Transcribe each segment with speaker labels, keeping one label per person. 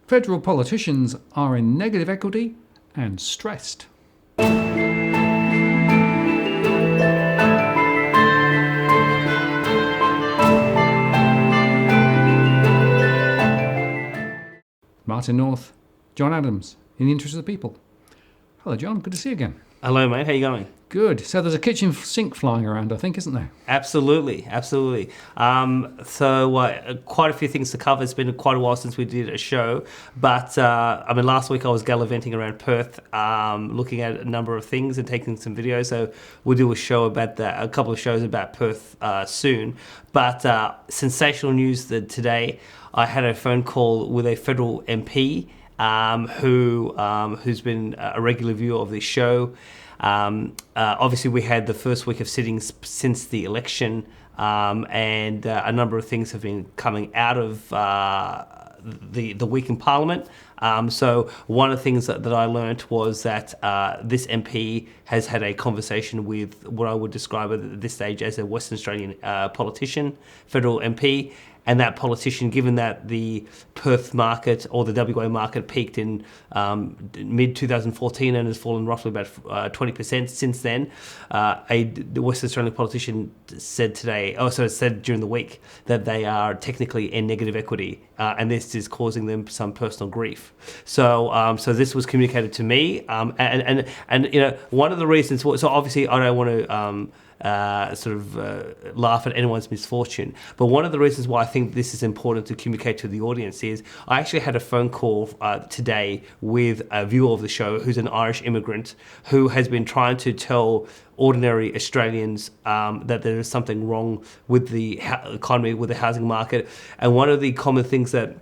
Speaker 1: Federal politicians are in negative equity and stressed. Martin North, John Adams, in the interest of the people. Hello, John. Good to see you again.
Speaker 2: Hello, mate. How you going?
Speaker 1: Good. So there's a kitchen sink flying around, I think, isn't there?
Speaker 2: Absolutely. Quite a few things to cover. It's been quite a while since we did a show. But, last week I was gallivanting around Perth, looking at a number of things and taking some videos. So we'll do a show about that, a couple of shows about Perth soon. But sensational news that today I had a phone call with a federal MP who's been a regular viewer of this show. Obviously, we had the first week of sittings since the election, and a number of things have been coming out of the week in Parliament. So one of the things that I learnt was that this MP has had a conversation with what I would describe at this stage as a Western Australian politician, federal MP. And that politician, given that the Perth market or the WA market peaked in mid-2014 and has fallen roughly about 20% since then, the Western Australian politician said during the week that they are technically in negative equity, and this is causing them some personal grief. So this was communicated to me, and one of the reasons. So obviously, I don't want to. Laugh at anyone's misfortune. But one of the reasons why I think this is important to communicate to the audience is I actually had a phone call today with a viewer of the show who's an Irish immigrant who has been trying to tell ordinary Australians that there is something wrong with the economy, with the housing market. And one of the common things that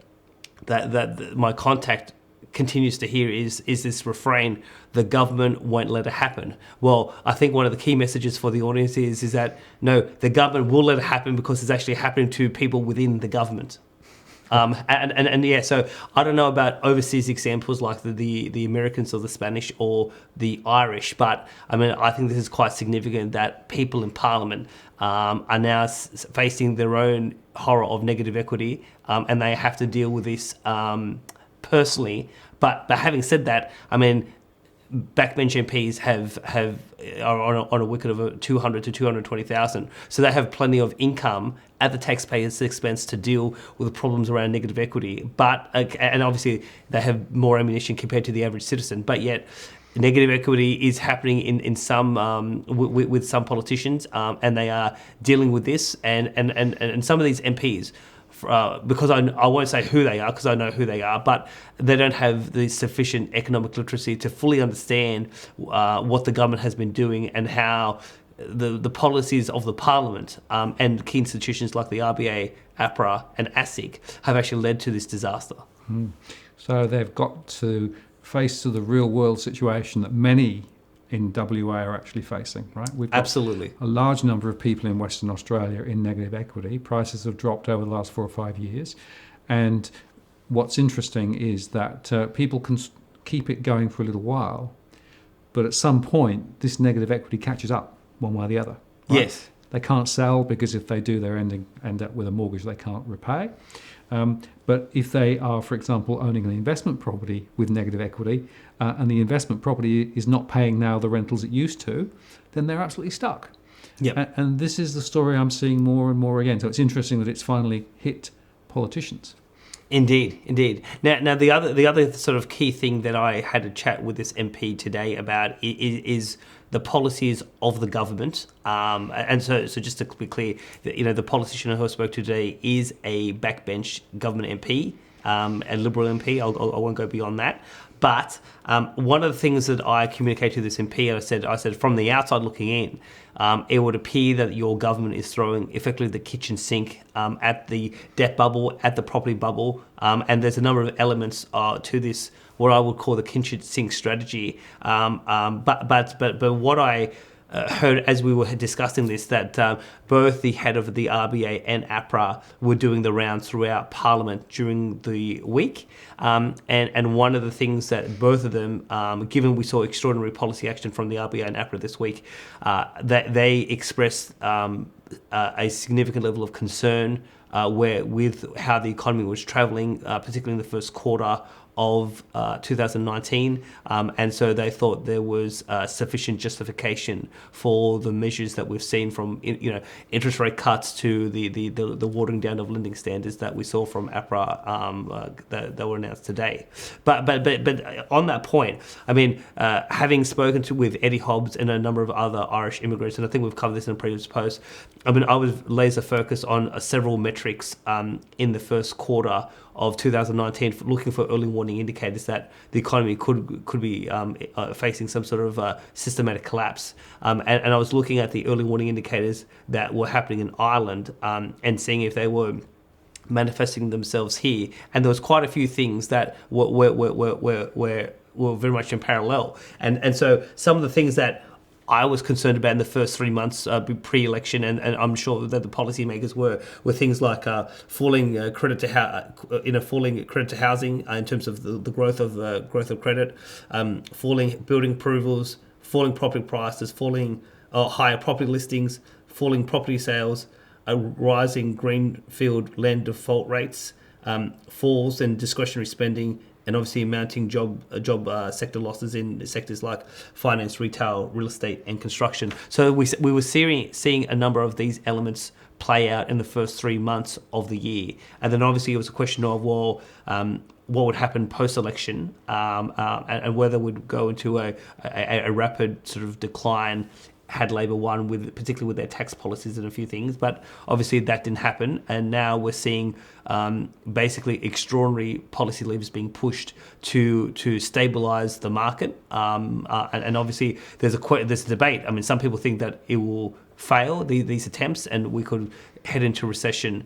Speaker 2: my contact continues to hear is this refrain: the government won't let it happen. Well, I think one of the key messages for the audience is that no, the government will let it happen because it's actually happening to people within the government. So I don't know about overseas examples like the Americans or the Spanish or the Irish, but I think this is quite significant that people in Parliament are now facing their own horror of negative equity, and they have to deal with this personally. But having said that, backbench MPs are on a wicket of 200 to 220,000, so they have plenty of income at the taxpayer's expense to deal with the problems around negative equity. But and obviously they have more ammunition compared to the average citizen. But yet, negative equity is happening in some with some politicians, and they are dealing with this. And some of these MPs. Because I won't say who they are because I know who they are, but they don't have the sufficient economic literacy to fully understand what the government has been doing and how the policies of the Parliament and key institutions like the RBA, APRA and ASIC have actually led to this disaster.
Speaker 1: So they've got to face to the real world situation that many in WA are actually facing, right? We've got
Speaker 2: Absolutely.
Speaker 1: a large number of people in Western Australia in negative equity. Prices have dropped over the last 4 or 5 years. And what's interesting is that people can keep it going for a little while, but at some point, this negative equity catches up one way or the other. Right?
Speaker 2: Yes.
Speaker 1: They can't sell because if they do, they end up with a mortgage they can't repay. But if they are, for example, owning an investment property with negative equity and the investment property is not paying now the rentals it used to, then they're absolutely stuck.
Speaker 2: Yep.
Speaker 1: And this is the story I'm seeing more and more again. So it's interesting that it's finally hit politicians.
Speaker 2: Indeed. Now the other sort of key thing that I had a chat with this MP today about is the policies of the government. And so just to be clear, the politician who I spoke to today is a backbench government MP, a Liberal MP. I won't go beyond that. But one of the things that I communicated to this MP, I said from the outside looking in, it would appear that your government is throwing effectively the kitchen sink at the debt bubble, at the property bubble, and there's a number of elements to this, what I would call the kitchen sink strategy. But what I heard as we were discussing this, that both the head of the RBA and APRA were doing the rounds throughout Parliament during the week. And one of the things that both of them, given we saw extraordinary policy action from the RBA and APRA this week, that they expressed a significant level of concern where with how the economy was travelling, particularly in the first quarter of 2019, and so they thought there was sufficient justification for the measures that we've seen, from interest rate cuts to the watering down of lending standards that we saw from APRA that were announced today. But on that point, I mean, having spoken with Eddie Hobbs and a number of other Irish immigrants, and I think we've covered this in a previous post, I mean, I was laser focused on several metrics in the first quarter of 2019, looking for early warning indicators that the economy could be facing some sort of systematic collapse. And I was looking at the early warning indicators that were happening in Ireland and seeing if they were manifesting themselves here. And there was quite a few things that were very much in parallel. And so some of the things that I was concerned about in the first 3 months pre-election, and I'm sure that the policymakers were things like falling credit to housing in terms of the growth of credit, falling building approvals, falling property prices, falling higher property listings, falling property sales, rising greenfield land default rates, falls in discretionary spending, and obviously mounting job sector losses in sectors like finance, retail, real estate, and construction. So we were seeing a number of these elements play out in the first 3 months of the year. And then obviously it was a question of, what would happen post-election, and whether we'd go into a rapid sort of decline had Labor won, particularly with their tax policies and a few things. But obviously that didn't happen, and now we're seeing basically extraordinary policy levers being pushed to stabilise the market. And obviously there's a debate. I mean, some people think that it will fail, these attempts, and we could head into recession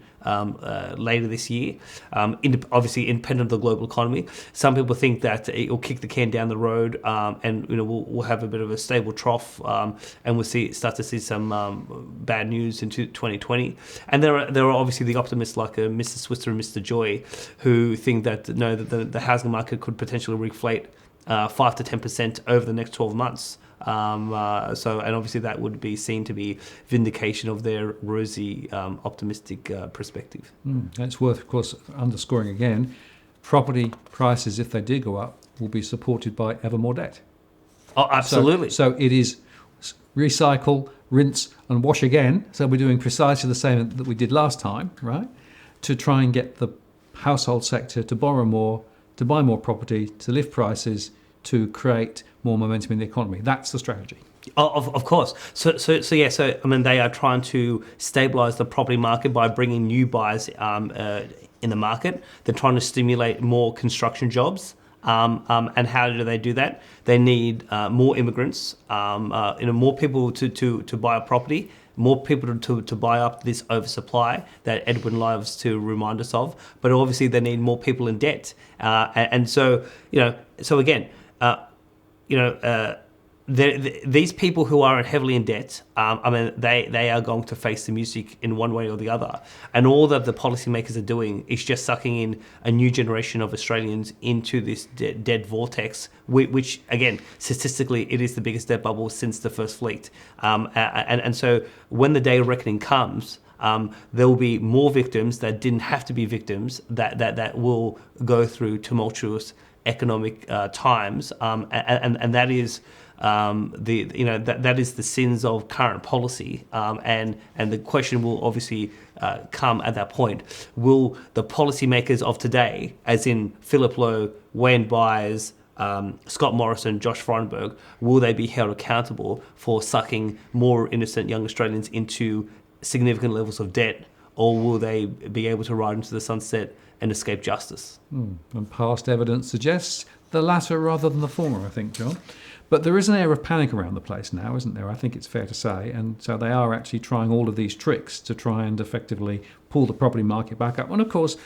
Speaker 2: later this year, obviously independent of the global economy. Some people think that it will kick the can down the road, and we'll have a bit of a stable trough, and we'll start to see some bad news into 2020. And there are obviously the optimists like Mr. Switzer and Mr. Joy, who think that the housing market could potentially reflate 5 to 10% over the next 12 months. And obviously that would be seen to be vindication of their rosy, optimistic perspective.
Speaker 1: It's worth, of course, underscoring again, property prices, if they did go up, will be supported by ever more debt.
Speaker 2: Oh, absolutely.
Speaker 1: So it is recycle, rinse and wash again. So we're doing precisely the same that we did last time, right? To try and get the household sector to borrow more, to buy more property, to lift prices, to create more momentum in the economy. That's the strategy.
Speaker 2: Of course. So I mean, they are trying to stabilise the property market by bringing new buyers in the market. They're trying to stimulate more construction jobs. And how do they do that? They need more immigrants, more people to buy a property, more people to buy up this oversupply that Edwin loves to remind us of. But obviously they need more people in debt. And so, again, these people who are heavily in debt, I mean, they are going to face the music in one way or the other. And all that the policymakers are doing is just sucking in a new generation of Australians into this debt vortex, which, again, statistically, it is the biggest debt bubble since the First Fleet. And so when the day of reckoning comes, there will be more victims that didn't have to be victims that will go through tumultuous economic times, and that is that is the sins of current policy, and the question will obviously come at that point: will the policymakers of today, as in Philip Lowe, Wayne Byers, Scott Morrison, Josh Frydenberg, will they be held accountable for sucking more innocent young Australians into significant levels of debt, or will they be able to ride into the sunset and escape justice?
Speaker 1: And past evidence suggests the latter rather than the former, I think, John. But there is an air of panic around the place now, isn't there? I think it's fair to say. And so they are actually trying all of these tricks to try and effectively pull the property market back up. And of course,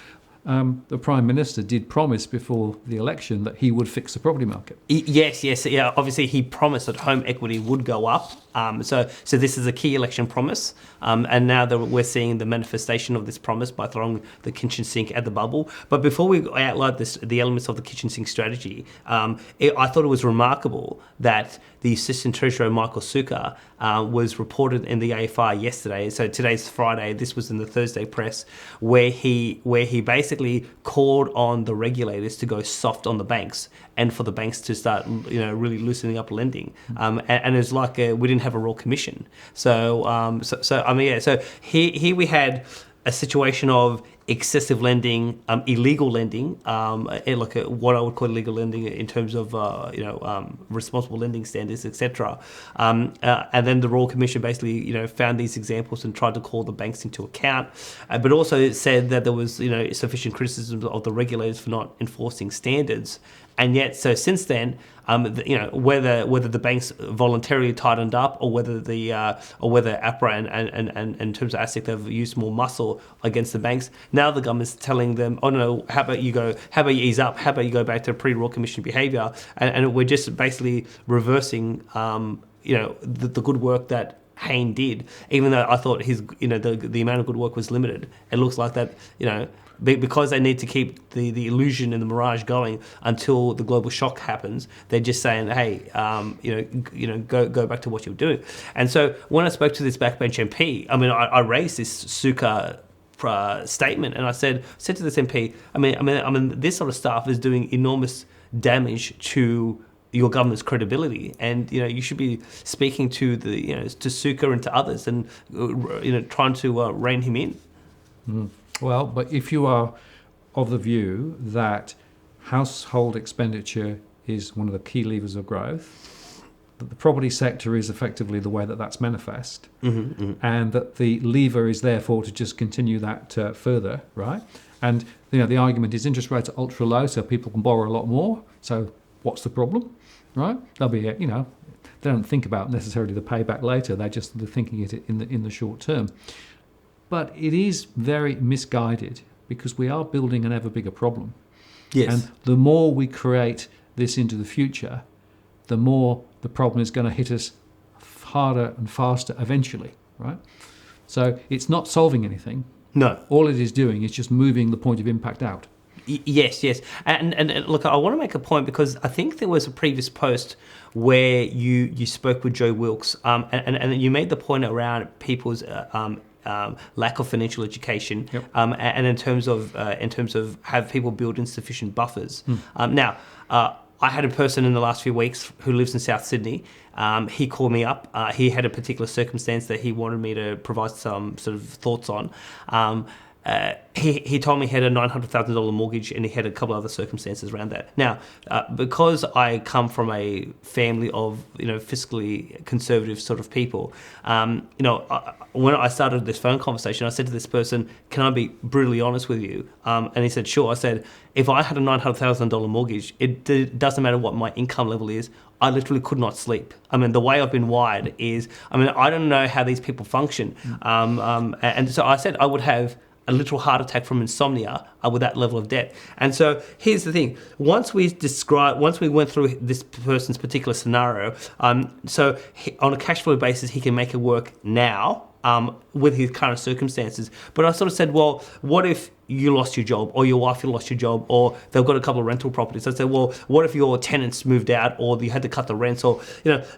Speaker 1: the Prime Minister did promise before the election that he would fix the property market.
Speaker 2: Yes. Yeah, obviously he promised that home equity would go up. So this is a key election promise, and now that we're seeing the manifestation of this promise by throwing the kitchen sink at the bubble. But before we outline the elements of the kitchen sink strategy, I thought it was remarkable that the Assistant Treasurer Michael Sukkar was reported in the AFR yesterday. So today's Friday. This was in the Thursday press, where he basically called on the regulators to go soft on the banks and for the banks to start, really loosening up lending. And it's like we didn't have a Royal Commission. So here we had a situation of excessive lending, illegal lending, like what I would call illegal lending in terms of responsible lending standards, etc. And then the Royal Commission basically found these examples and tried to call the banks into account, but also said that there was sufficient criticism of the regulators for not enforcing standards. And yet, so since then, whether the banks voluntarily tightened up or whether APRA and in terms of ASIC have used more muscle against the banks, now the government's telling them, oh no, how about you ease up, how about you go back to pre-Royal Commission behaviour, and we're just basically reversing, the good work that Hayne did, even though I thought his, the amount of good work was limited. It looks like that, because they need to keep the illusion and the mirage going until the global shock happens. They're just saying, hey, go back to what you're doing. And so when I spoke to this backbench MP, I raised this Sukkar statement, and I said to this MP, this sort of stuff is doing enormous damage to your government's credibility, and you should be speaking to to Sukkar and to others, and trying to rein him in.
Speaker 1: Well, but if you are of the view that household expenditure is one of the key levers of growth, that the property sector is effectively the way that that's manifest, and that the lever is therefore to just continue that further, right? And the argument is interest rates are ultra low, so people can borrow a lot more. So what's the problem, right? They'll be, they don't think about necessarily the payback later. They're thinking it in the short term. But it is very misguided because we are building an ever bigger problem.
Speaker 2: Yes.
Speaker 1: And the more we create this into the future, the more the problem is going to hit us harder and faster eventually, right? So it's not solving anything.
Speaker 2: No.
Speaker 1: All it is doing is just moving the point of impact out.
Speaker 2: Yes. And look, I want to make a point because I think there was a previous post where you spoke with Joe Wilkes, and you made the point around people's lack of financial education,
Speaker 1: yep.
Speaker 2: And in terms of have people build insufficient buffers. Now, I had a person in the last few weeks who lives in South Sydney. He called me up. He had a particular circumstance that he wanted me to provide some sort of thoughts on. He told me he had a $900,000 mortgage and he had a couple other circumstances around that. Now, because I come from a family of fiscally conservative sort of people, when I started this phone conversation, I said to this person, "Can I be brutally honest with you?" And he said, "Sure." I said, "If I had a $900,000 mortgage, it doesn't matter what my income level is. I literally could not sleep. The way I've been wired is, I don't know how these people function." And so I said I would have a literal heart attack from insomnia with that level of debt. And so here's the thing: once we went through this person's particular scenario, so on a cash flow basis, he can make it work now. With his current circumstances. But I sort of said, well, what if you lost your job or your wife lost your job or they've got a couple of rental properties? I said, well, what if your tenants moved out or you had to cut the rents? Or,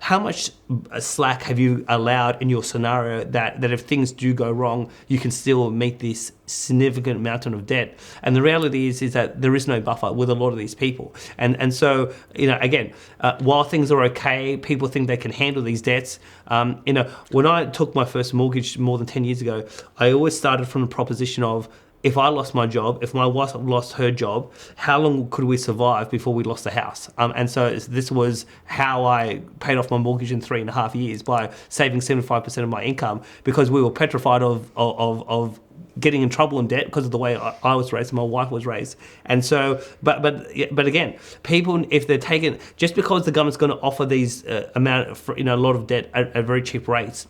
Speaker 2: how much slack have you allowed in your scenario that if things do go wrong, you can still meet this significant mountain of debt? And the reality is that there is no buffer with a lot of these people. And so, again, while things are okay, people think they can handle these debts. When I took my first mortgage more than 10 years ago, I always started from the proposition of, if I lost my job, if my wife lost her job, how long could we survive before we lost the house? And so this was how I paid off my mortgage in 3.5 years, by saving 75% of my income, because we were petrified of getting in trouble in debt because of the way I was raised and my wife was raised. And so, but again, people, if they're taken, just because the government's going to offer these a lot of debt at very cheap rates,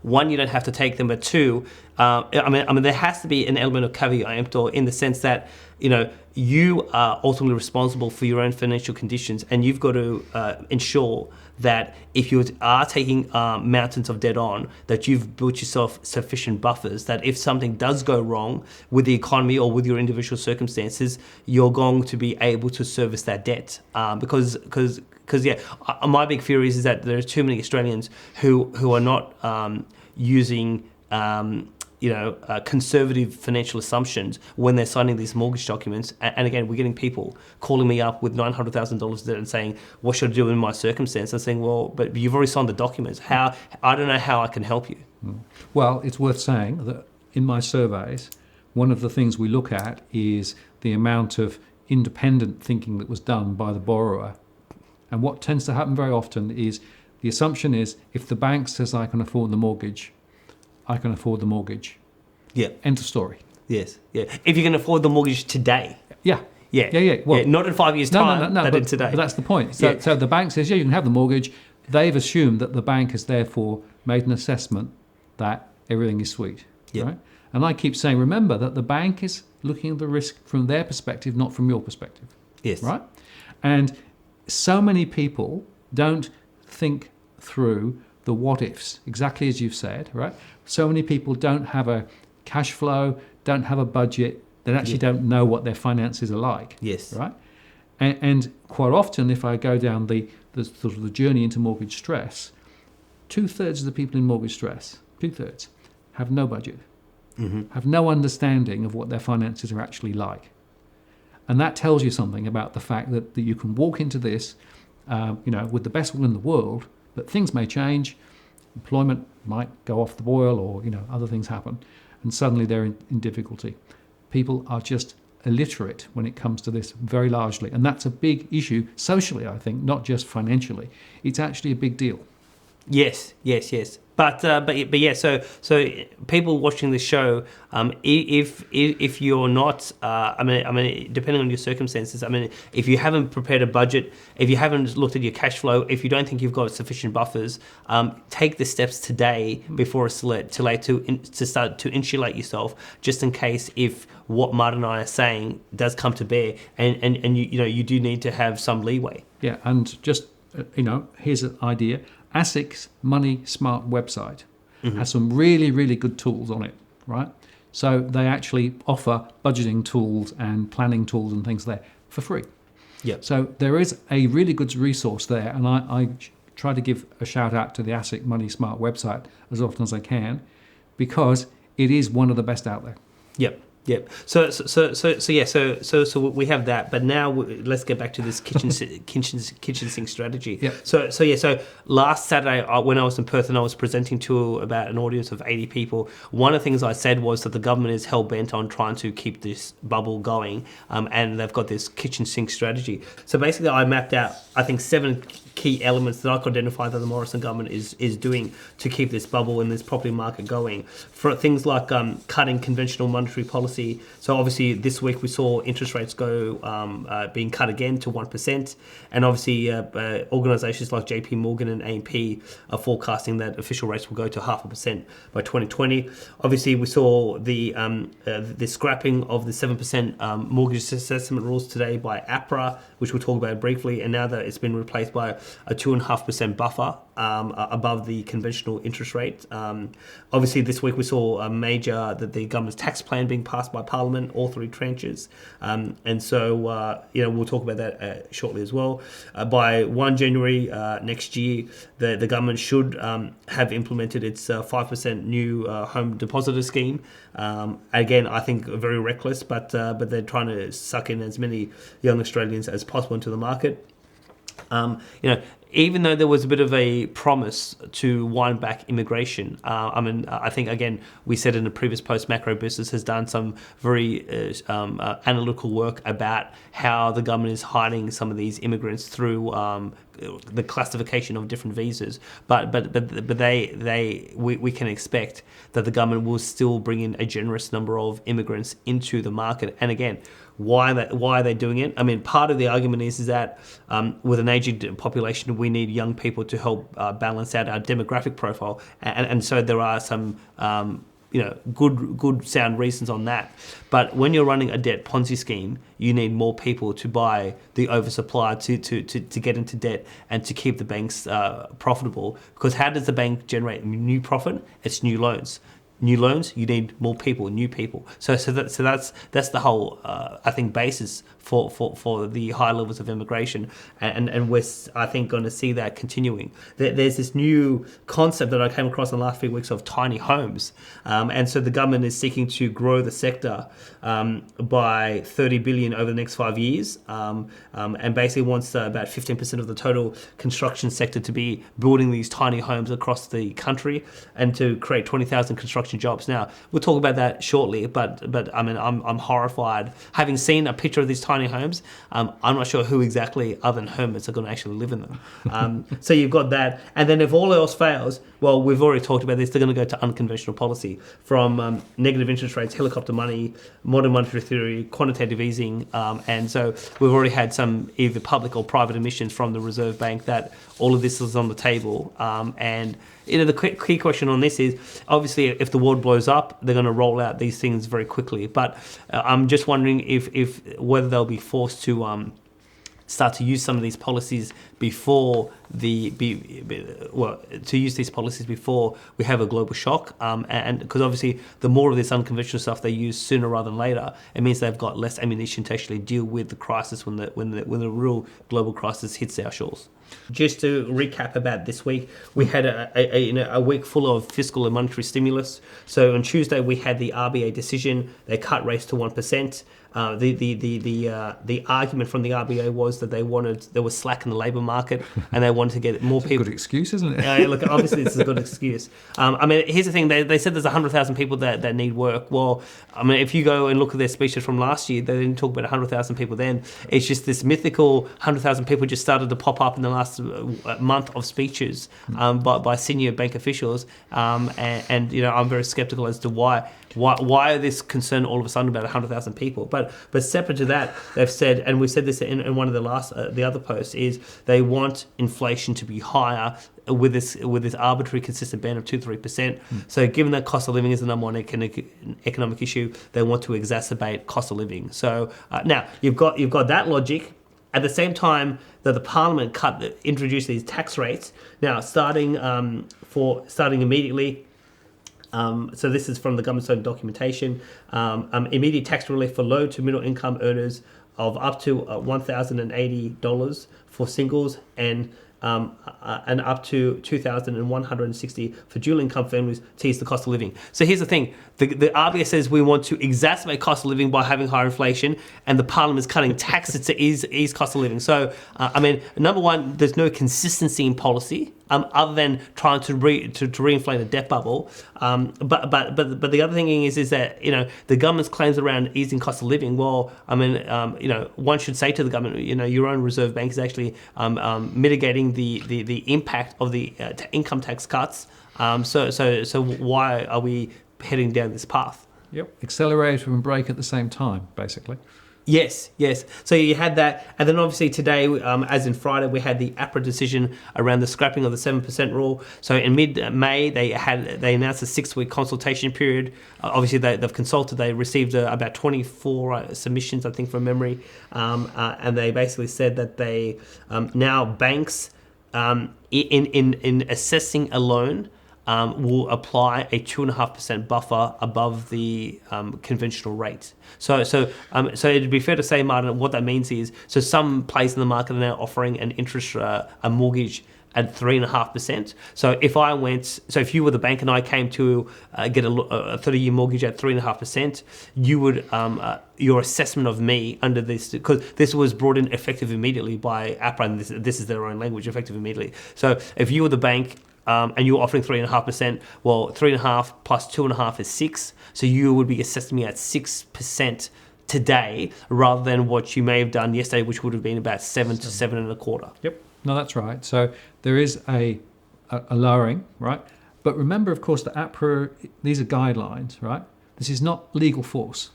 Speaker 2: one, you don't have to take them, but two, I mean, there has to be an element of caveat emptor in the sense that, you know, you are ultimately responsible for your own financial conditions, and you've got to ensure that if you are taking mountains of debt on, that you've built yourself sufficient buffers, that if something does go wrong with the economy or with your individual circumstances, you're going to be able to service that debt. Because yeah, my big fear is that there are too many Australians who are not using conservative financial assumptions when they're signing these mortgage documents. And again, we're getting people calling me up with $900,000 debt and saying, what should I do in my circumstance? I'm saying, well, but you've already signed the documents. I don't know how I can help you.
Speaker 1: Well, it's worth saying that in my surveys, one of the things we look at is the amount of independent thinking that was done by the borrower. And what tends to happen very often is the assumption is if the bank says I can afford the mortgage, I can afford the mortgage.
Speaker 2: Yeah.
Speaker 1: End of story.
Speaker 2: Yes. Yeah. If you can afford the mortgage today.
Speaker 1: Yeah.
Speaker 2: Yeah.
Speaker 1: Yeah. Well,
Speaker 2: yeah. Not in 5 years' time.
Speaker 1: No.
Speaker 2: But in today.
Speaker 1: But that's the point. So the bank says, yeah, you can have the mortgage. They've assumed that the bank has therefore made an assessment that everything is sweet.
Speaker 2: Yeah.
Speaker 1: Right? And I keep saying, remember that the bank is looking at the risk from their perspective, not from your perspective.
Speaker 2: Yes.
Speaker 1: Right? And so many people don't think through the what ifs, exactly as you've said, right? So many people don't have a cash flow, don't have a budget, they actually don't know what their finances are like.
Speaker 2: Yes.
Speaker 1: Right? And quite often, if I go down the sort of the journey into mortgage stress, 2/3 of the people in mortgage stress, 2/3, have no budget, have no understanding of what their finances are actually like. And that tells you something about the fact that you can walk into this, with the best will in the world, but things may change, employment might go off the boil, or other things happen, and suddenly they're in difficulty. People are just illiterate when it comes to this very largely, and that's a big issue socially, I think, not just financially. It's actually a big deal.
Speaker 2: Yes. But yeah. So people watching the show, if you're not, I mean, depending on your circumstances, I mean, if you haven't prepared a budget, if you haven't looked at your cash flow, if you don't think you've got sufficient buffers, take the steps today before it's too late to start to insulate yourself, just in case if what Martin and I are saying does come to bear, and you do need to have some leeway.
Speaker 1: Yeah, and just here's an idea. ASIC's Money Smart website has some really, really good tools on it, right? So they actually offer budgeting tools and planning tools and things there for free.
Speaker 2: Yeah.
Speaker 1: So there is a really good resource there, and I try to give a shout out to the ASIC Money Smart website as often as I can, because it is one of the best out there.
Speaker 2: Yep. So we have that, but now let's get back to this kitchen sink strategy.
Speaker 1: Yep.
Speaker 2: So last Saturday when I was in Perth and I was presenting to about an audience of 80 people, one of the things I said was that the government is hell bent on trying to keep this bubble going, and they've got this kitchen sink strategy. So basically, I mapped out, I think, 7 key elements that I could identify that the Morrison government is doing to keep this bubble and this property market going. For things like cutting conventional monetary policy. So obviously this week we saw interest rates go being cut again to 1%, and obviously organisations like JP Morgan and AMP are forecasting that official rates will go to 0.5% by 2020. Obviously we saw the scrapping of the 7% mortgage assessment rules today by APRA, which we'll talk about briefly, and now that it's been replaced by a 2.5% buffer above the conventional interest rate. Obviously, this week we saw the government's tax plan being passed by Parliament, all 3 tranches, and so we'll talk about that shortly as well. By 1 January next year, the government should have implemented its 5% new home depositor scheme. Again, I think very reckless, but they're trying to suck in as many young Australians as possible into the market. Even though there was a bit of a promise to wind back immigration, I think, again, we said in the previous post, Macro Business has done some very analytical work about how the government is hiding some of these immigrants through the classification of different visas. But we can expect that the government will still bring in a generous number of immigrants into the market. And again, why are they doing it? I mean, part of the argument is that with an aging population, we need young people to help balance out our demographic profile, and so there are some good sound reasons on that. But when you're running a debt Ponzi scheme, you need more people to buy the oversupply to get into debt and to keep the banks profitable. Because how does the bank generate new profit? It's new loans. New loans, you need more people, new people. So that's the whole I think basis for the high levels of immigration, and we're I think going to see that continuing. There's this new concept that I came across in the last few weeks of tiny homes, and so the government is seeking to grow the sector by 30 billion over the next 5 years, and basically wants about 15% of the total construction sector to be building these tiny homes across the country and to create 20,000 construction jobs. Now we'll talk about that shortly, but I mean I'm horrified having seen a picture of these tiny homes. I'm not sure who exactly other than hermits are going to actually live in them. So you've got that, and then if all else fails, well, we've already talked about this, they're going to go to unconventional policy from negative interest rates, helicopter money, modern monetary theory, quantitative easing, and so we've already had some either public or private emissions from the Reserve Bank that all of this is on the table, and the key question on this is, obviously, if the world blows up, they're going to roll out these things very quickly. But I'm just wondering if whether they'll be forced to start to use some of these policies before to use these policies before we have a global shock, and because obviously the more of this unconventional stuff they use sooner rather than later, it means they've got less ammunition to actually deal with the crisis when the real global crisis hits our shores. Just to recap about this week, we had a week full of fiscal and monetary stimulus. So on Tuesday we had the RBA decision. They cut rates to 1%. The argument from the RBA was that there was slack in the labour market and they wanted to get more people.
Speaker 1: Good excuse, isn't it?
Speaker 2: Look, obviously this is a good excuse. I mean, here's the thing: they said there's 100,000 people that need work. Well, I mean, if you go and look at their speeches from last year, they didn't talk about 100,000 people then. It's just this mythical 100,000 people just started to pop up in the last month of speeches by senior bank officials, and I'm very sceptical as to why this concern all of a sudden about 100,000 people. But separate to that, they've said, and we said this in one of the other posts, is they want inflation to be higher with this arbitrary consistent band of 2-3%. So given that cost of living is the number one economic issue, they want to exacerbate cost of living. So now you've got that logic. At the same time that the Parliament introduced these tax rates, now starting immediately. So this is from the government's own documentation. Immediate tax relief for low to middle income earners of up to $1,080 for singles and up to $2,160 for dual income families to ease the cost of living. So here's the thing. The RBA says we want to exacerbate cost of living by having higher inflation, and the Parliament is cutting taxes to ease cost of living. So, I mean, number one, there's no consistency in policy other than trying to reinflate a debt bubble. But the other thing is that the government's claims around easing cost of living. Well, I mean, one should say to the government, your own Reserve Bank is actually mitigating the impact of the income tax cuts. So why are we heading down this path?
Speaker 1: Yep, accelerator and brake at the same time, basically.
Speaker 2: Yes. So you had that, and then obviously today, as in Friday, we had the APRA decision around the scrapping of the 7% rule. So in mid-May, they announced a 6-week consultation period. Obviously, they've consulted. They received about 24 submissions, I think, from memory, and they basically said that they now banks in assessing a loan. Will apply a 2.5% buffer above the conventional rate. So it'd be fair to say, Martin, what that means is, so some players in the market are now offering an interest a mortgage at 3.5%. So if you were the bank and I came to get a 30-year mortgage at 3.5%, you would your assessment of me under this, because this was brought in effective immediately by APRA, and this is their own language, effective immediately. So if you were the bank, and you're offering 3.5%, well, 3.5 plus 2.5 is 6. So you would be assessing me at 6% today, rather than what you may have done yesterday, which would have been about 7 to 7.25.
Speaker 1: Yep. No, that's right. So there is a lowering, right? But remember, of course, the APRA, these are guidelines, right? This is not legal force.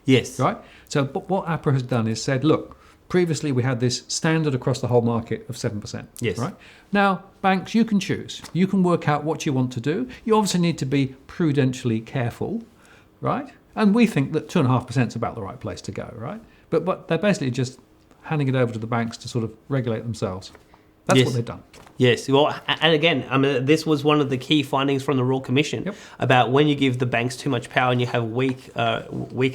Speaker 2: Yes.
Speaker 1: Right? So but what APRA has done is said, look, previously we had this standard across the whole market of 7%.
Speaker 2: Yes.
Speaker 1: Right? Now, banks, you can choose. You can work out what you want to do. You obviously need to be prudentially careful, right? And we think that 2.5% is about the right place to go, right? But they're basically just handing it over to the banks to sort of regulate themselves. That's
Speaker 2: Yes.
Speaker 1: what they've done.
Speaker 2: Yes, well, and again, I mean, this was one of the key findings from the Royal Commission.
Speaker 1: Yep.
Speaker 2: About when you give the banks too much power and you have weak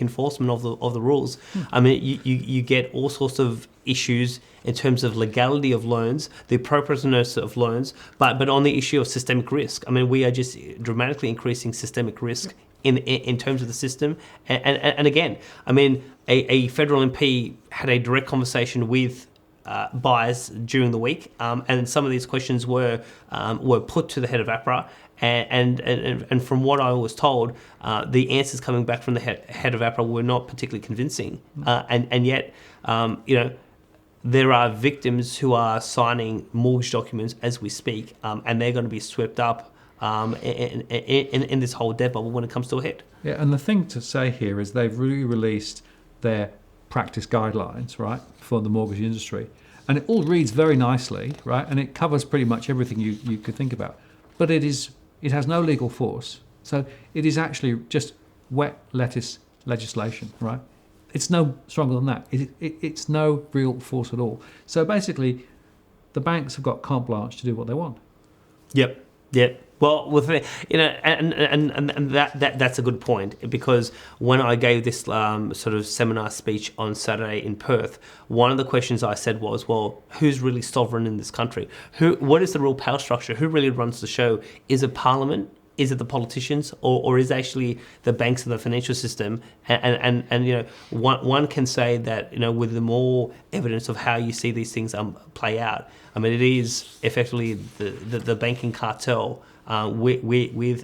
Speaker 2: enforcement of the rules. I mean, you get all sorts of issues in terms of legality of loans, the appropriateness of loans, but on the issue of systemic risk. I mean, we are just dramatically increasing systemic risk in terms of the system. And again, I mean, a federal MP had a direct conversation with buyers during the week, and some of these questions were put to the head of APRA, and from what I was told, the answers coming back from the head of APRA were not particularly convincing, and yet there are victims who are signing mortgage documents as we speak, and they're going to be swept up in this whole debt bubble when it comes to a head.
Speaker 1: Yeah, and the thing to say here is they've re-released their practice guidelines, right, for the mortgage industry. And it all reads very nicely, right, and it covers pretty much everything you could think about. But it has no legal force. So it is actually just wet lettuce legislation, right? It's no stronger than that. It's no real force at all. So basically, the banks have got carte blanche to do what they want.
Speaker 2: Yep. Well, with and that's a good point, because when I gave this sort of seminar speech on Saturday in Perth, one of the questions I said was, well, who's really sovereign in this country? What is the real power structure? Who really runs the show? Is it Parliament? Is it the politicians, or is it actually the banks and the financial system? And one can say that with the more evidence of how you see these things play out, I mean, it is effectively the banking cartel with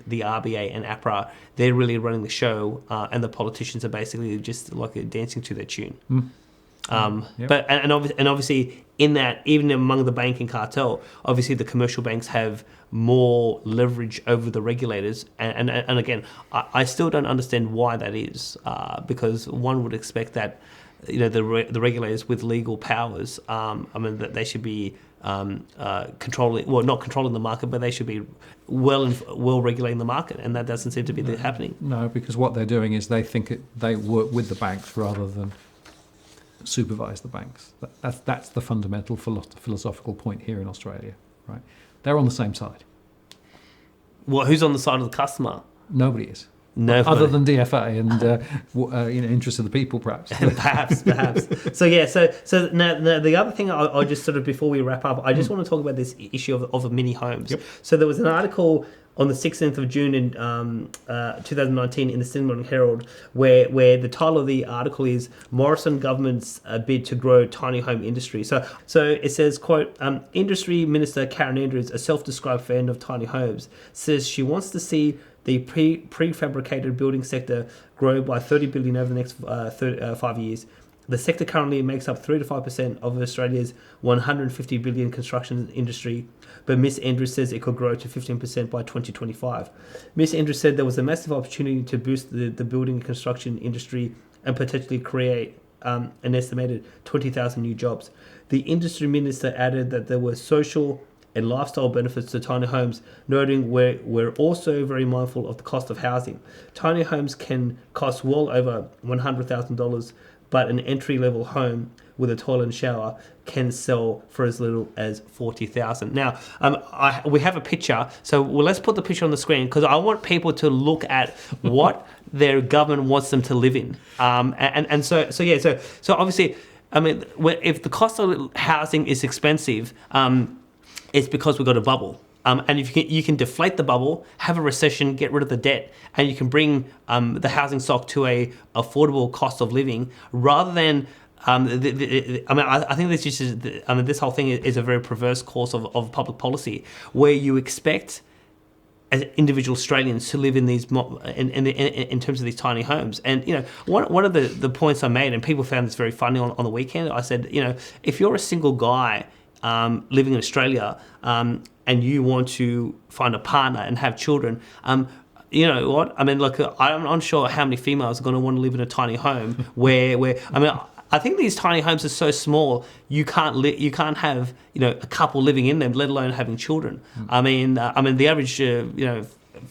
Speaker 2: the RBA and APRA. They're really running the show, and the politicians are basically just like dancing to their tune.
Speaker 1: Yep.
Speaker 2: But obviously in that, even among the banking cartel, obviously the commercial banks have more leverage over the regulators, and again, I still don't understand why that is, because one would expect that the regulators with legal powers, I mean, that they should be controlling, well, not controlling the market, but they should be well regulating the market, and that doesn't seem to be happening.
Speaker 1: No, because what they're doing is they think they work with the banks rather than supervise the banks. That's the fundamental philosophical point here in Australia, right? They're on the same side.
Speaker 2: Well, who's on the side of the customer?
Speaker 1: Nobody is.
Speaker 2: Nobody.
Speaker 1: Other than DFA and interest of the people, perhaps.
Speaker 2: perhaps. So now the other thing I'll just sort of, before we wrap up, I just want to talk about this issue of mini homes.
Speaker 1: Yep.
Speaker 2: So there was an article on the 16th of June in 2019 in the Sydney Morning Herald, where the title of the article is Morrison Government's bid to grow tiny home industry. So it says, quote, Industry Minister Karen Andrews, a self-described fan of tiny homes, says she wants to see the prefabricated building sector grow by 30 billion over the next 5 years. The sector currently makes up 3 to 5% of Australia's 150 billion construction industry, but Ms. Andrews says it could grow to 15% by 2025. Ms. Andrews said there was a massive opportunity to boost the building and construction industry and potentially create an estimated 20,000 new jobs. The industry minister added that there were social and lifestyle benefits to tiny homes, noting we're also very mindful of the cost of housing. Tiny homes can cost well over $100,000, but an entry-level home with a toilet and shower can sell for as little as $40,000. Now, we have a picture, so let's put the picture on the screen, because I want people to look at what their government wants them to live in. So obviously, I mean, if the cost of housing is expensive, it's because we've got a bubble. And if you can deflate the bubble, have a recession, get rid of the debt, and you can bring the housing stock to a affordable cost of living, rather than I think this whole thing is a very perverse course of public policy, where you expect as individual Australians to live in these in terms of these tiny homes. And one of the points I made, and people found this very funny on the weekend, I said, if you're a single guy living in Australia, and you want to find a partner and have children, you know what? I mean, look, I'm not sure how many females are going to want to live in a tiny home where I mean, I think these tiny homes are so small you can't have a couple living in them, let alone having children. I mean, the average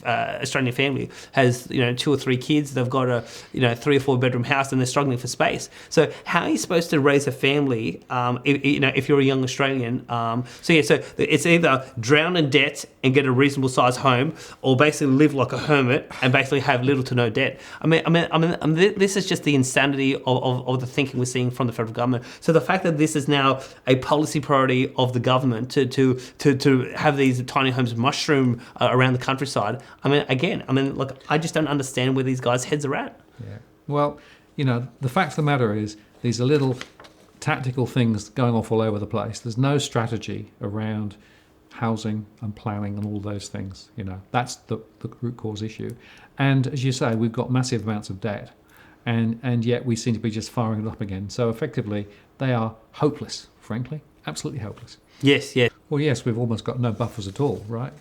Speaker 2: Australian family has 2 or 3 kids. They've got a 3 or 4 bedroom house, and they're struggling for space. So how are you supposed to raise a family if you're a young Australian? So it's either drown in debt and get a reasonable sized home, or basically live like a hermit and basically have little to no debt. I mean, this is just the insanity of the thinking we're seeing from the federal government. So the fact that this is now a policy priority of the government to have these tiny homes mushroom around the countryside. Look, I just don't understand where these guys' heads are at.
Speaker 1: Yeah. Well, the fact of the matter is these are little tactical things going off all over the place. There's no strategy around housing and planning and all those things. That's the root cause issue. And as you say, we've got massive amounts of debt, and yet we seem to be just firing it up again. So effectively, they are hopeless, frankly, absolutely hopeless.
Speaker 2: Yes, yes.
Speaker 1: Well, yes, we've almost got no buffers at all, right?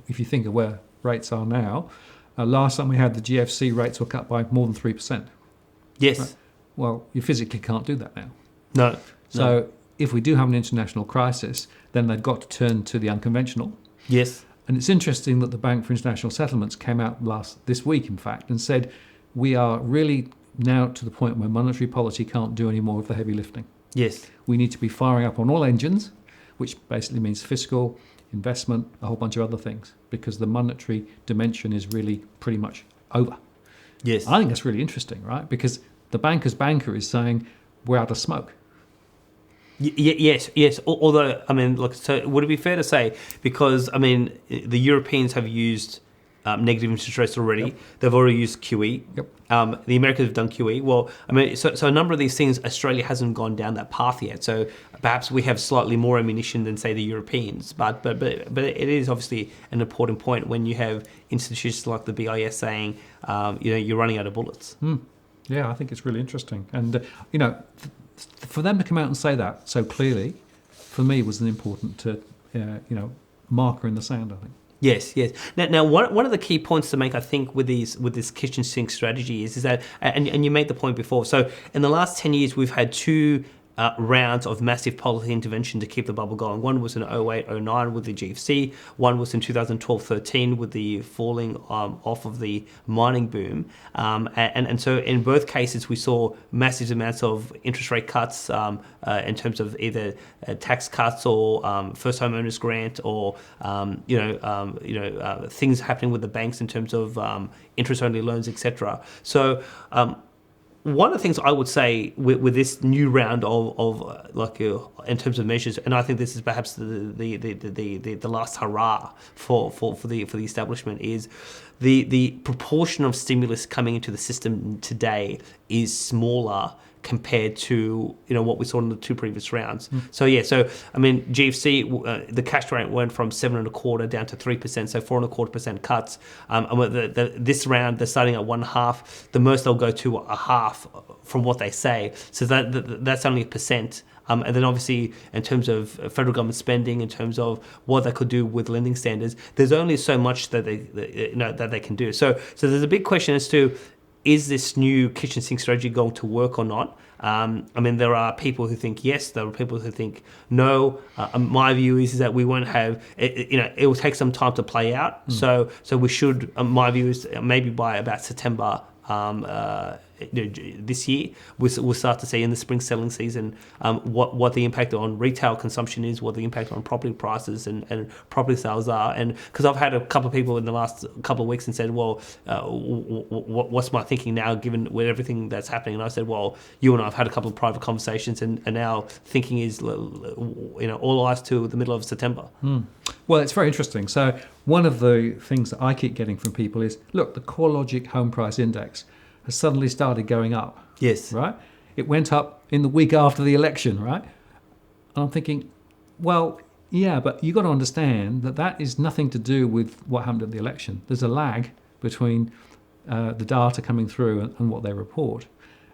Speaker 1: If you think of where rates are now, last time we had the GFC, rates were cut by more than 3%.
Speaker 2: Yes.
Speaker 1: Right? Well, you physically can't do that now.
Speaker 2: No.
Speaker 1: So if we do have an international crisis, then they've got to turn to the unconventional.
Speaker 2: Yes.
Speaker 1: And it's interesting that the Bank for International Settlements came out this week, in fact, and said we are really now to the point where monetary policy can't do any more of the heavy lifting.
Speaker 2: Yes.
Speaker 1: We need to be firing up on all engines, which basically means fiscal, investment, a whole bunch of other things, because the monetary dimension is really pretty much over.
Speaker 2: Yes.
Speaker 1: I think that's really interesting, right? Because the banker's banker is saying we're out of smoke.
Speaker 2: Yes. Although, look, so would it be fair to say, because, the Europeans have used negative interest rates already. Yep. They've already used QE.
Speaker 1: Yep.
Speaker 2: The Americans have done QE. Well, so a number of these things, Australia hasn't gone down that path yet. So perhaps we have slightly more ammunition than, say, the Europeans. But it is obviously an important point when you have institutions like the BIS saying, you're running out of bullets.
Speaker 1: Yeah, I think it's really interesting. And, for them to come out and say that so clearly, for me, was an important, marker in the sand, I think.
Speaker 2: Yes. Now, one of the key points to make, I think, with this kitchen sink strategy is that, and you made the point before. So, in the last 10 years, we've had 2 rounds of massive policy intervention to keep the bubble going. One was in 08-09 with the GFC. One was in 2012-13 with the falling off of the mining boom. And so in both cases, we saw massive amounts of interest rate cuts in terms of either tax cuts or first homeowners grant or things happening with the banks in terms of interest only loans, etc. So. One of the things I would say with this new round of in terms of measures, and I think this is perhaps the last hurrah for the establishment, is the proportion of stimulus coming into the system today is smaller compared to what we saw in the 2 previous rounds. So GFC, the cash rate went from 7.25% down to 3%, so 4.25% cuts. And this round they're starting at 1.5%. The most they'll go to 0.5% from what they say. So that's only 1%. And then obviously in terms of federal government spending, in terms of what they could do with lending standards, there's only so much that they can do. So there's a big question as to, is this new kitchen sink strategy going to work or not? There are people who think yes, there are people who think no. My view is that we won't have, it will take some time to play out. So we should, my view is maybe by about September this year, we'll start to see in the spring selling season what the impact on retail consumption is, what the impact on property prices and property sales are. And because I've had a couple of people in the last couple of weeks and said, well, what's my thinking now given with everything that's happening? And I said, well, you and I have had a couple of private conversations and now thinking is, all eyes to the middle of September.
Speaker 1: Well, it's very interesting. So one of the things that I keep getting from people is, look, the CoreLogic Home Price Index has suddenly started going up.
Speaker 2: Yes.
Speaker 1: Right? It went up in the week after the election, right? And I'm thinking, well, yeah, but you've got to understand that is nothing to do with what happened at the election. There's a lag between the data coming through and what they report.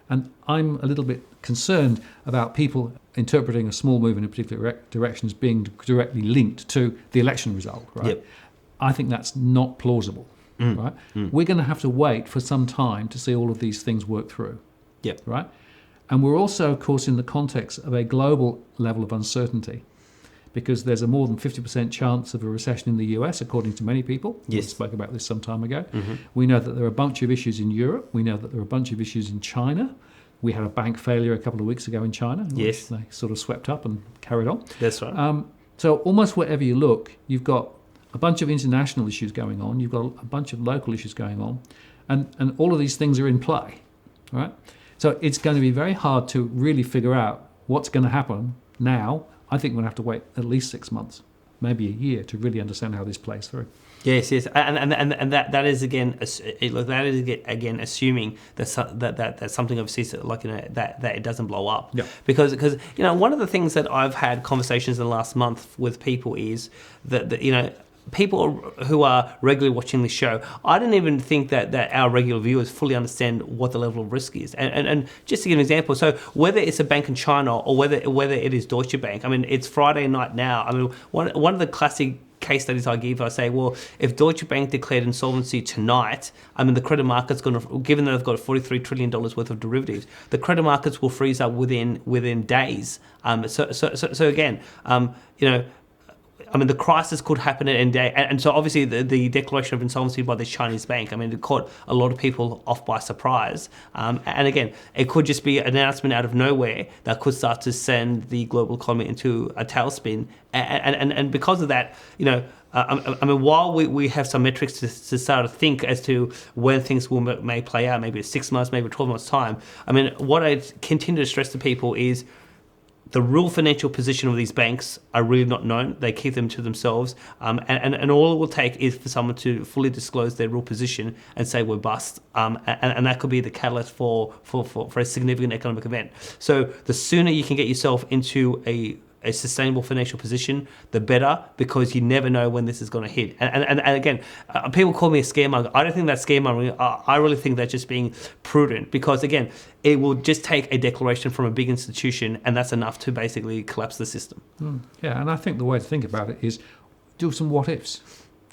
Speaker 1: And I'm a little bit concerned about people interpreting a small move in a particular direction as being directly linked to the election result, right?
Speaker 2: Yep.
Speaker 1: I think that's not plausible. right? We're going to have to wait for some time to see all of these things work through,
Speaker 2: Yep.
Speaker 1: right? And we're also, of course, in the context of a global level of uncertainty, because there's a more than 50% chance of a recession in the US, according to many people.
Speaker 2: Yes.
Speaker 1: We spoke about this some time ago. We know that there are a bunch of issues in Europe. We know that there are a bunch of issues in China. We had a bank failure a couple of weeks ago in China,
Speaker 2: Yes.
Speaker 1: which they sort of swept up and carried on.
Speaker 2: That's right.
Speaker 1: So almost wherever you look, you've got a bunch of international issues going on. You've got a bunch of local issues going on. And all of these things are in play, right? So it's going to be very hard to really figure out what's going to happen now. I think we're going to have to wait at least 6 months, maybe a year, to really understand how this plays through.
Speaker 2: Yes, and that is again assuming that something overseas, like, you know, that it doesn't blow up.
Speaker 1: Yeah.
Speaker 2: Because you know, one of the things that I've had conversations in the last month with people is that you know, people who are regularly watching the show, I don't even think that our regular viewers fully understand what the level of risk is. And just to give an example, so whether it's a bank in China or whether it is Deutsche Bank, I mean, it's Friday night now. I mean, one of the classic case studies I give, I say, well, if Deutsche Bank declared insolvency tonight, I mean, the credit market's going to, given that they've got $43 trillion worth of derivatives, the credit markets will freeze up within days. So again, you know, I mean, the crisis could happen at any day. And so obviously the declaration of insolvency by this Chinese bank, I mean, it caught a lot of people off by surprise. And again, it could just be an announcement out of nowhere that could start to send the global economy into a tailspin. And because of that, you know, I mean, while we have some metrics to start to think as to when things may play out, maybe 6 months, maybe 12 months' time, I mean, what I continue to stress to people is the real financial position of these banks are really not known. They keep them to themselves. And all it will take is for someone to fully disclose their real position and say we're bust. And that could be the catalyst for a significant economic event. So the sooner you can get yourself into a sustainable financial position, the better, because you never know when this is going to hit. And again, people call me a scaremonger. I don't think that's scaremongering. I really think that's just being prudent, because again, it will just take a declaration from a big institution, and that's enough to basically collapse the system.
Speaker 1: Yeah, and I think the way to think about it is do some what ifs.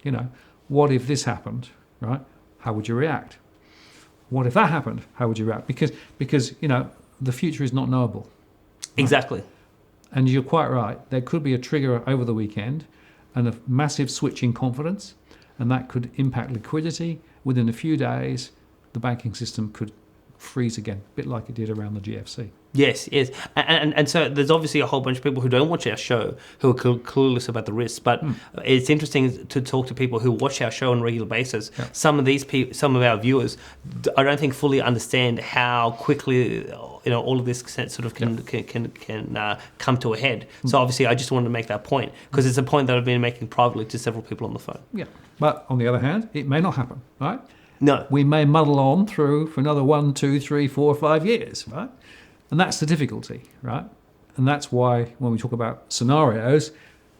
Speaker 1: You know, what if this happened, right? How would you react? What if that happened? How would you react? Because you know, the future is not knowable. Right?
Speaker 2: Exactly.
Speaker 1: And you're quite right. There could be a trigger over the weekend and a massive switch in confidence, and that could impact liquidity. Within a few days, the banking system could freeze again, a bit like it did around the GFC.
Speaker 2: Yes. And so there's obviously a whole bunch of people who don't watch our show who are clueless about the risks, but it's interesting to talk to people who watch our show on a regular basis.
Speaker 1: Yeah.
Speaker 2: Some of our viewers, I don't think fully understand how quickly, you know, all of this sort of can come to a head. So obviously I just wanted to make that point, because it's a point that I've been making privately to several people on the phone.
Speaker 1: Yeah. But on the other hand, it may not happen, right?
Speaker 2: No.
Speaker 1: We may muddle on through for another 1, 2, 3, 4, 5 years, right? And that's the difficulty, right? And that's why when we talk about scenarios,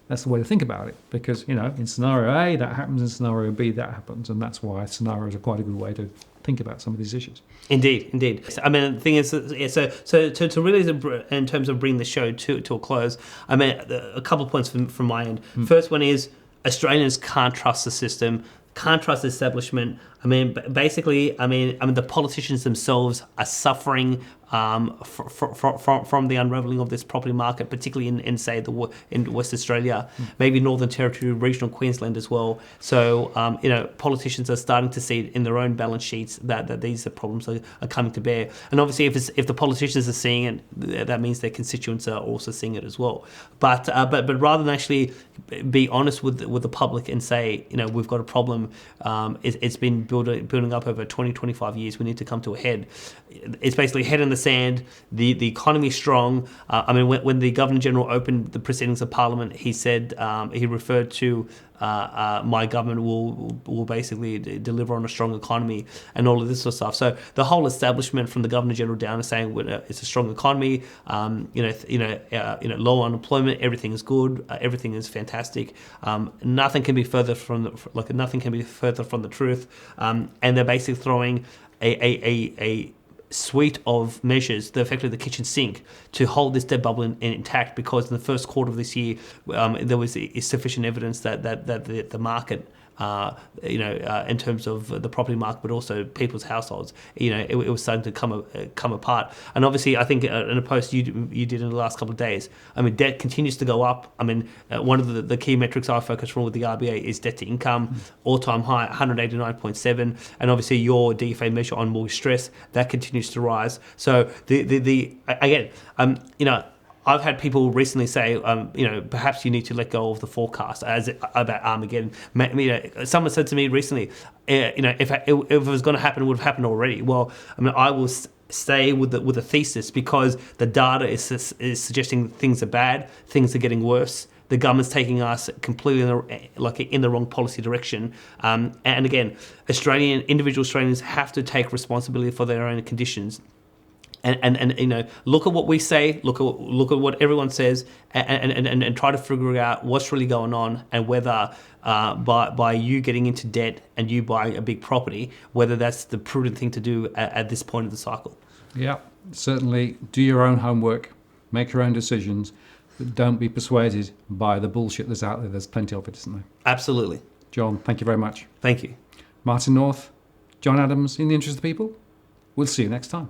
Speaker 1: that's the way to think about it. Because, you know, in scenario A, that happens, in scenario B, that happens. And that's why scenarios are quite a good way to think about some of these issues.
Speaker 2: Indeed. I mean, the thing is, so to really, in terms of bringing the show to a close, I mean, a couple of points from my end. First one is Australians can't trust the system, can't trust the establishment. I mean, basically, the politicians themselves are suffering from the unravelling of this property market, particularly in say in West Australia, maybe Northern Territory, regional Queensland as well. So you know, politicians are starting to see in their own balance sheets that these problems are coming to bear. And obviously, if the politicians are seeing it, that means their constituents are also seeing it as well. But rather than actually be honest with the public and say, you know, we've got a problem, it's been building up over 20-25 years, we need to come to a head. It's basically head in the sand. The economy is strong. I mean, when the Governor General opened the proceedings of Parliament, he said, he referred to my government will basically deliver on a strong economy and all of this sort of stuff. So the whole establishment from the Governor General down is saying it's a strong economy. Low unemployment, everything is good, everything is fantastic. Nothing can be further from the truth. And they're basically throwing a suite of measures, effectively the kitchen sink, to hold this debt bubble intact, because in the first quarter of this year, there was sufficient evidence that the market in terms of the property market, but also people's households. It was starting to come apart. And obviously, I think in a post you did in the last couple of days, debt continues to go up. One of the key metrics I focus on with the RBA is debt to income, all-time high, 189.7, and obviously your DFA measure on mortgage stress that continues to rise. So I've had people recently say, perhaps you need to let go of the forecast about Armageddon. Someone said to me recently, if it was going to happen, it would have happened already. Well, I will stay with the thesis because the data is suggesting things are bad, things are getting worse. The government's taking us completely in the wrong policy direction. And again, individual Australians have to take responsibility for their own conditions. And look at what we say, look at what everyone says, and try to figure out what's really going on, and whether by you getting into debt and you buying a big property, whether that's the prudent thing to do at this point of the cycle.
Speaker 1: Yeah, certainly do your own homework, make your own decisions, but don't be persuaded by the bullshit that's out there. There's plenty of it, isn't there?
Speaker 2: Absolutely.
Speaker 1: John, thank you very much.
Speaker 2: Thank you.
Speaker 1: Martin North, John Adams, in the interest of the people. We'll see you next time.